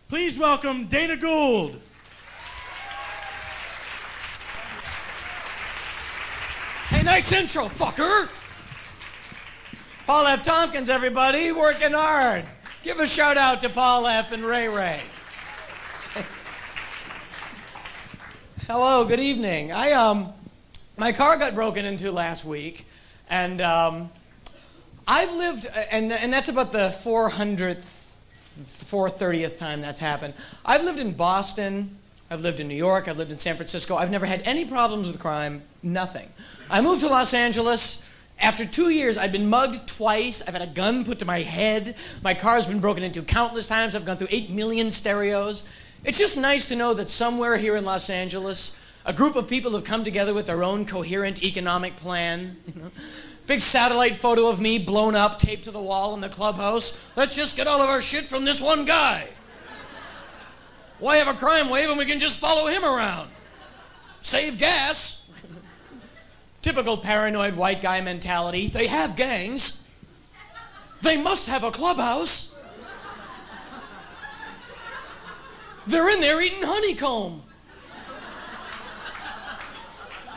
Please welcome Dana Gould. Hey, nice intro, fucker. Paul F. Tompkins, everybody, working hard. Give a shout out to Paul F. and Ray Ray. Hello, good evening. My car got broken into last week, and I've lived, and that's about the 430th time that's happened. I've lived in Boston, I've lived in New York, I've lived in San Francisco. I've never had any problems with crime, nothing. I moved to Los Angeles. After 2 years, I've been mugged twice. I've had a gun put to my head. My car's been broken into countless times. I've gone through 8 million stereos. It's just nice to know that somewhere here in Los Angeles, a group of people have come together with their own coherent economic plan. Big satellite photo of me blown up, taped to the wall in the clubhouse. Let's just get all of our shit from this one guy. Why have a crime wave when we can just follow him around? Save gas. Typical paranoid white guy mentality. They have gangs. They must have a clubhouse. They're in there eating honeycomb.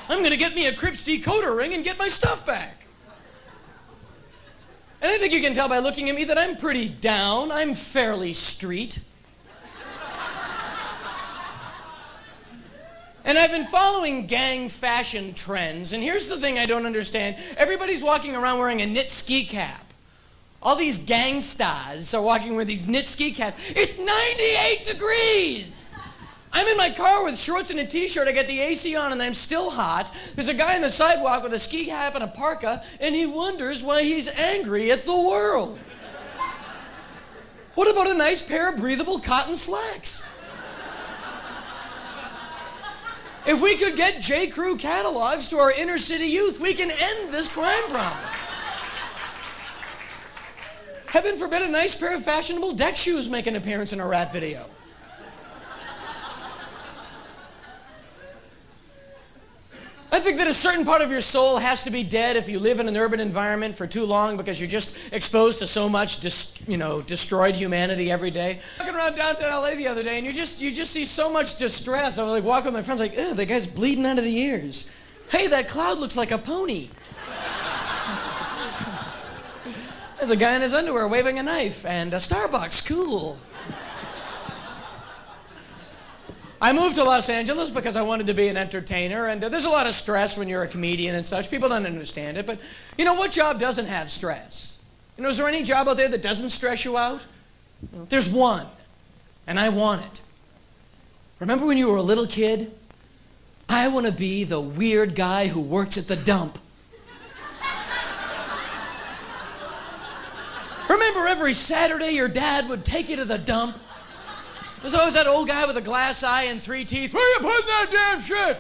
I'm going to get me a Crips decoder ring and get my stuff back. And I think you can tell by looking at me that I'm pretty down. I'm fairly street. And I've been following gang fashion trends, and here's the thing I don't understand. Everybody's walking around wearing a knit ski cap. All these gang stars are walking with these knit ski caps. It's 98 degrees! I'm in my car with shorts and a t-shirt, I got the AC on and I'm still hot. There's a guy on the sidewalk with a ski cap and a parka, and he wonders why he's angry at the world. What about a nice pair of breathable cotton slacks? If we could get J. Crew catalogs to our inner city youth, we can end this crime problem. Heaven forbid a nice pair of fashionable deck shoes make an appearance in a rap video. I think that a certain part of your soul has to be dead if you live in an urban environment for too long because you're just exposed to so much, destroyed humanity every day. Walking around downtown LA the other day, and you just see so much distress. I was like walking with my friends, like, ew, the guy's bleeding out of the ears. Hey, that cloud looks like a pony. There's a guy in his underwear waving a knife, and a Starbucks, cool. I moved to Los Angeles because I wanted to be an entertainer, and there's a lot of stress when you're a comedian and such. People don't understand it, but you know what job doesn't have stress? You know, is there any job out there that doesn't stress you out? There's one, and I want it. Remember when you were a little kid? I want to be the weird guy who works at the dump. Remember every Saturday your dad would take you to the dump? There's always that old guy with a glass eye and 3 teeth. Where are you putting that damn shit?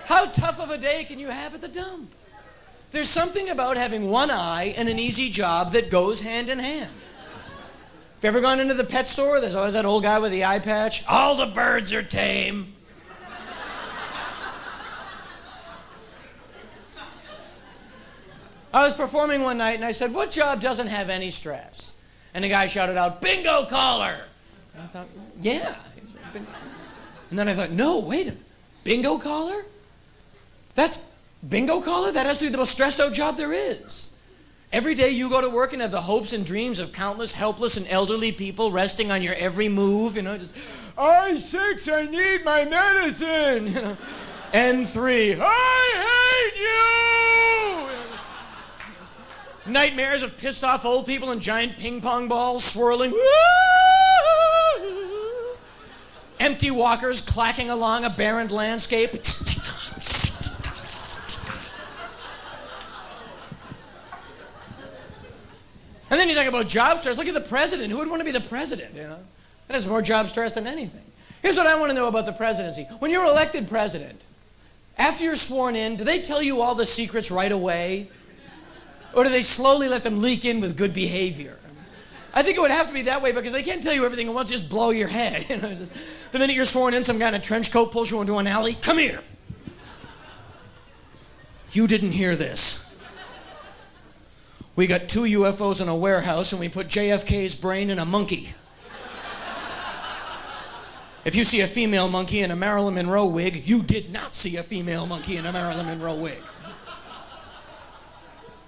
How tough of a day can you have at the dump? There's something about having one eye and an easy job that goes hand in hand. If you ever gone into the pet store, there's always that old guy with the eye patch. All the birds are tame. I was performing one night and I said, what job doesn't have any stress? And the guy shouted out, bingo caller! And I thought, yeah. And then I thought, no, wait a minute. Bingo caller? That's bingo caller? That has to be the most stressed out job there is. Every day you go to work and have the hopes and dreams of countless helpless and elderly people resting on your every move, just, I-6, I need my medicine. N3, I hate you! Nightmares of pissed off old people and giant ping pong balls swirling. Empty walkers clacking along a barren landscape. And then you talk about job stress. Look at the president. Who would want to be the president, That has more job stress than anything. Here's what I want to know about the presidency. When you're elected president, after you're sworn in, do they tell you all the secrets right away? Or do they slowly let them leak in with good behavior? I think it would have to be that way because they can't tell you everything at once, just blow your head. The minute you're sworn in, some guy in a trench coat pulls you into an alley. Come here. You didn't hear this. We got 2 UFOs in a warehouse and we put JFK's brain in a monkey. If you see a female monkey in a Marilyn Monroe wig, you did not see a female monkey in a Marilyn Monroe wig.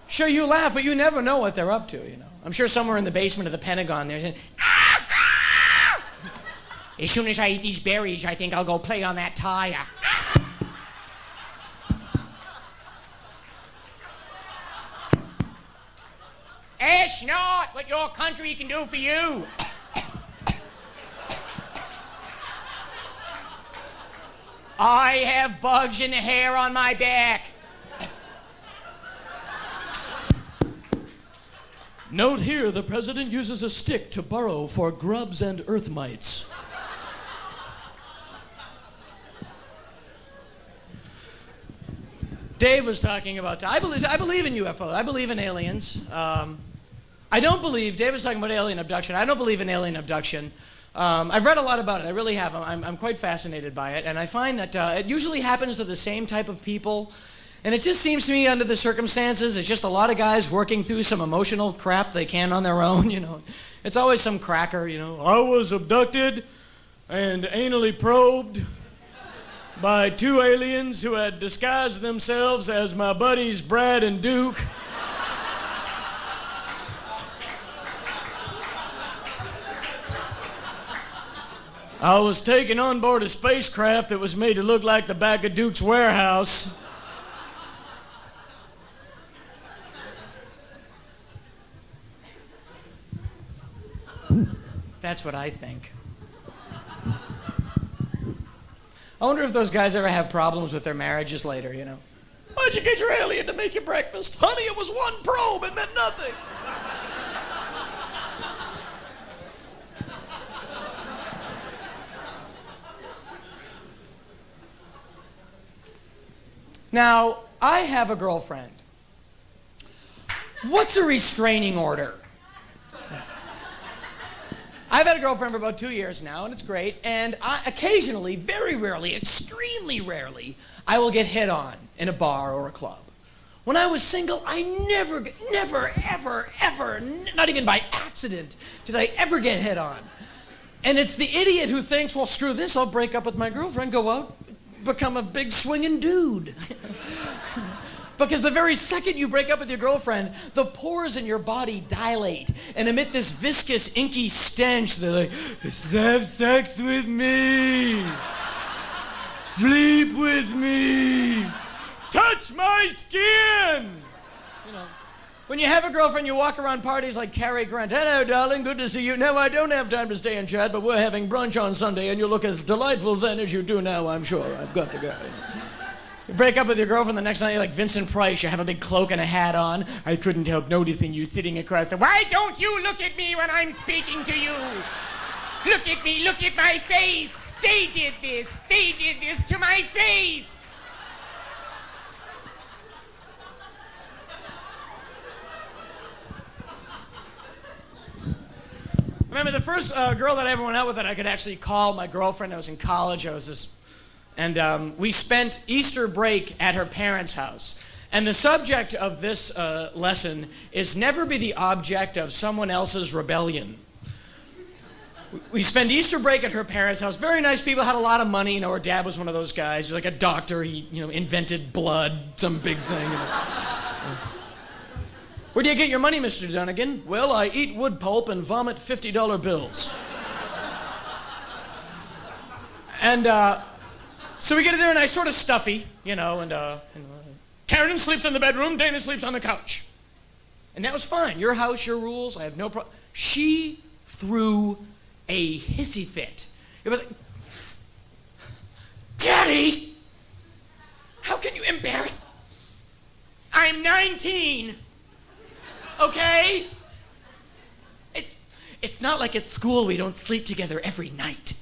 Sure, you laugh, but you never know what they're up to, you know. I'm sure somewhere in the basement of the Pentagon they're saying, "Ah, ah! As soon as I eat these berries, I think I'll go play on that tire." Ask not what your country can do for you. I have bugs in the hair on my back. Note here, the president uses a stick to burrow for grubs and earth mites. Dave was talking about, I believe in UFOs. I believe in aliens. I don't believe, Dave was talking about alien abduction. I don't believe in alien abduction. I've read a lot about it. I really have. I'm quite fascinated by it. And I find that it usually happens to the same type of people. And it just seems to me, under the circumstances, it's just a lot of guys working through some emotional crap they can on their own, you know. It's always some cracker, you know. I was abducted and anally probed by 2 aliens who had disguised themselves as my buddies Brad and Duke. I was taken on board a spacecraft that was made to look like the back of Duke's warehouse. That's what I think. I wonder if those guys ever have problems with their marriages later, you know. Why'd you get your alien to make you breakfast? Honey, it was 1 probe. It meant nothing. Now, I have a girlfriend. What's a restraining order? I've had a girlfriend for about 2 years now, and it's great. And occasionally, very rarely, extremely rarely, I will get hit on in a bar or a club. When I was single, I never, ever, not even by accident, did I ever get hit on. And it's the idiot who thinks, well, screw this, I'll break up with my girlfriend, go out, become a big swinging dude. Because the very second you break up with your girlfriend, the pores in your body dilate and emit this viscous, inky stench. They're like, have sex with me. Sleep with me. Touch my skin. You know, when you have a girlfriend, you walk around parties like Cary Grant. Hello, darling, good to see you. No, I don't have time to stay and chat, but we're having brunch on Sunday, and you look as delightful then as you do now, I'm sure. I've got to go. You break up with your girlfriend the next night, you're like Vincent Price. You have a big cloak and a hat on. I couldn't help noticing you sitting across the... Why don't you look at me when I'm speaking to you? Look at me, look at my face. They did this to my face. Remember the first girl that I ever went out with that I could actually call my girlfriend. I was in college. And we spent Easter break at her parents' house. And the subject of this lesson is never be the object of someone else's rebellion. We spent Easter break at her parents' house. Very nice people, had a lot of money. You know, her dad was one of those guys. He was like a doctor. He, you know, invented blood, some big thing. You know. Where do you get your money, Mr. Dunnigan? Well, I eat wood pulp and vomit $50 bills. And so we get there, and I sort of stuffy, you know, and Karen sleeps in the bedroom, Dana sleeps on the couch. And that was fine. Your house, your rules, I have no problem. She threw a hissy fit. It was like, Daddy, how can you embarrass... I'm 19, okay? It's not like at school we don't sleep together every night.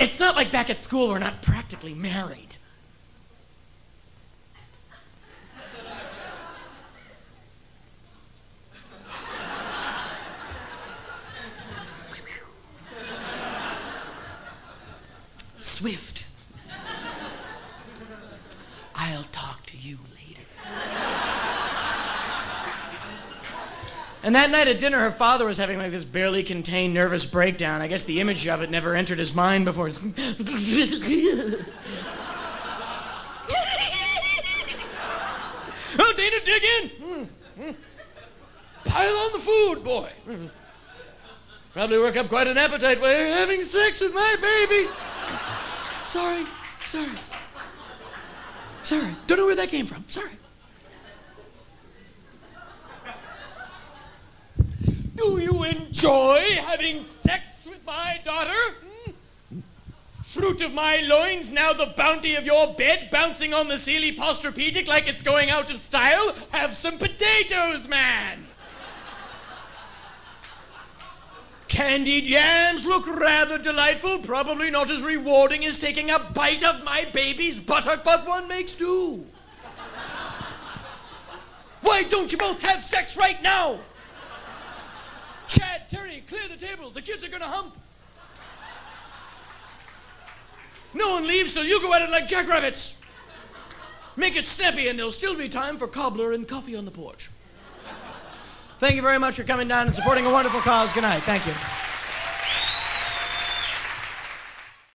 It's not like back at school we're not practically married. Swift. I'll talk to you later. And that night at dinner, her father was having like this barely contained nervous breakdown. I guess the image of it never entered his mind before. Oh, Dana, dig in. Pile on the food, boy. Probably work up quite an appetite while you're having sex with my baby. Sorry. Don't know where that came from. Sorry. Do you enjoy having sex with my daughter? Fruit of my loins, now the bounty of your bed, bouncing on the Sealy Posturpedic like it's going out of style? Have some potatoes, man! Candied yams look rather delightful, probably not as rewarding as taking a bite of my baby's buttock, but one makes do. Why don't you both have sex right now? Chad, Terry, clear the table. The kids are gonna hump. No one leaves till you go at it like jackrabbits. Make it snappy and there'll still be time for cobbler and coffee on the porch. Thank you very much for coming down and supporting a wonderful cause. Good night. Thank you.